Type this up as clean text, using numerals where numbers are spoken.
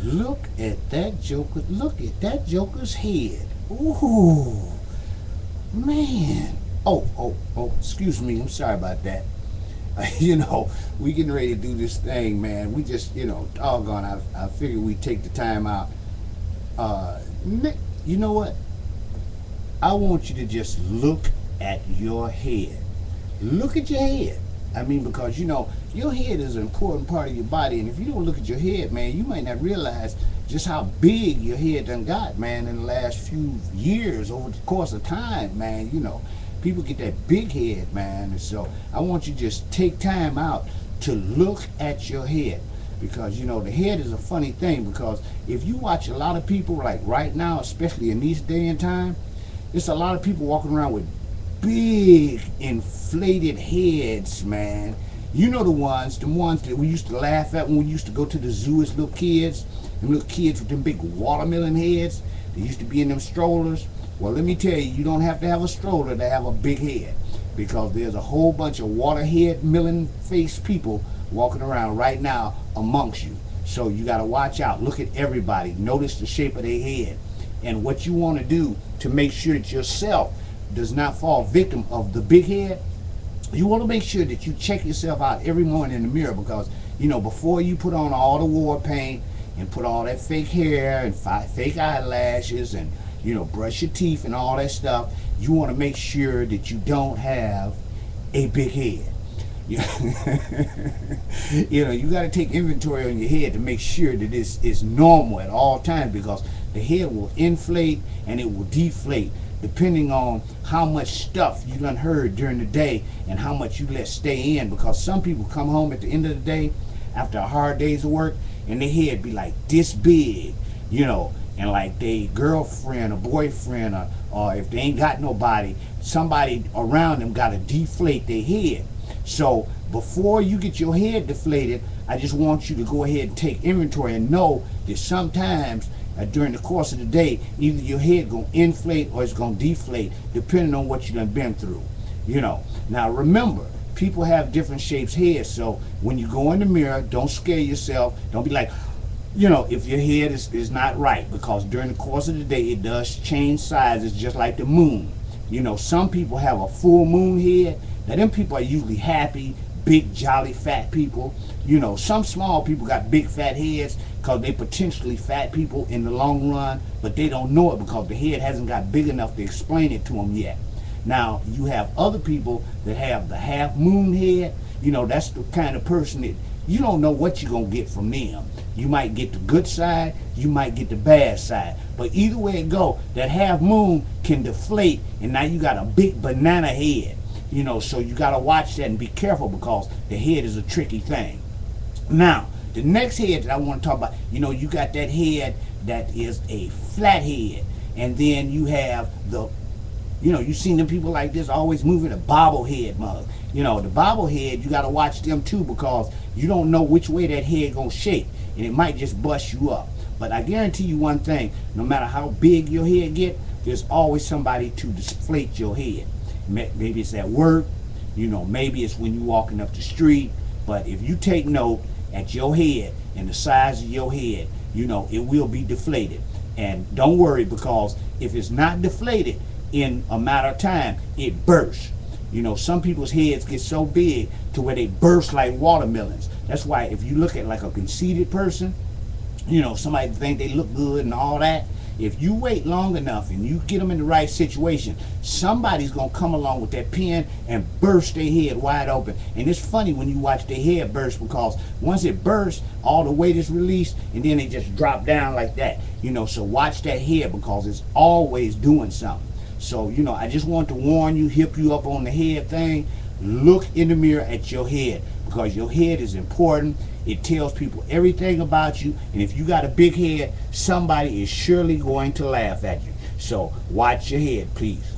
Look at that joker. Look at that joker's head. Ooh, man. Oh, excuse me. I'm sorry about that. We getting ready to do this thing, man. We just, doggone, I figured we'd take the time out. Nick, you know what? I want you to just look at your head. Look at your head. I mean, because your head is an important part of your body, and if you don't look at your head, man, you might not realize just how big your head done got, man, in the last few years over the course of time, man. People get that big head, man, and so I want you to just take time out to look at your head, because the head is a funny thing. Because if you watch a lot of people, like right now, especially in this day and time, it's a lot of people walking around with big inflated heads, man. The ones that we used to laugh at when we used to go to the zoo as little kids. Them little kids with them big watermelon heads. They used to be in them strollers. Well, let me tell you, you don't have to have a stroller to have a big head, because there's a whole bunch of waterhead melon faced people walking around right now amongst you. So you got to watch out. Look at everybody. Notice the shape of their head. And what you want to do to make sure that yourself does not fall victim of the big head, you want to make sure that you check yourself out every morning in the mirror, because before you put on all the war paint and put all that fake hair and fake eyelashes and brush your teeth and all that stuff, you want to make sure that you don't have a big head. You got to take inventory on your head to make sure that it's normal at all times, because the head will inflate and it will deflate depending on how much stuff you done heard during the day and how much you let stay in. Because some people come home at the end of the day after a hard day's of work and their head be like this big, and like they girlfriend or boyfriend, or if they ain't got nobody, somebody around them got to deflate their head. So before you get your head deflated, I just want you to go ahead and take inventory and know that sometimes during the course of the day, either your head gonna inflate or it's gonna deflate, depending on what you done been through. Now remember, people have different shapes heads, so when you go in the mirror, don't scare yourself. Don't be like, if your head is not right, because during the course of the day, it does change sizes just like the moon. Some people have a full moon head. Now them people are usually happy, big, jolly, fat people. Some small people got big fat heads because they potentially fat people in the long run, but they don't know it because the head hasn't got big enough to explain it to them yet. Now, you have other people that have the half moon head. That's the kind of person that you don't know what you're going to get from them. You might get the good side, you might get the bad side. But either way it go, that half moon can deflate, and now you got a big banana head. So you got to watch that and be careful, because the head is a tricky thing. Now, the next head that I want to talk about, you got that head that is a flat head. And then you have you seen them people like this always moving a bobblehead mug. The bobblehead, you got to watch them too, because you don't know which way that head going to shake. And it might just bust you up. But I guarantee you one thing, no matter how big your head get, there's always somebody to deflate your head. Maybe it's at work, maybe it's when you're walking up the street. But if you take note at your head and the size of your head, it will be deflated. And don't worry, because if it's not deflated in a matter of time, it bursts. Some people's heads get so big to where they burst like watermelons. That's why if you look at like a conceited person, somebody think they look good and all that, if you wait long enough and you get them in the right situation, somebody's going to come along with that pen and burst their head wide open. And it's funny when you watch their head burst, because once it bursts, all the weight is released and then they just drop down like that. So watch that head, because it's always doing something. So, I just want to warn you, hip you up on the head thing. Look in the mirror at your head, because your head is important. It tells people everything about you, and if you got a big head, somebody is surely going to laugh at you. So watch your head, please.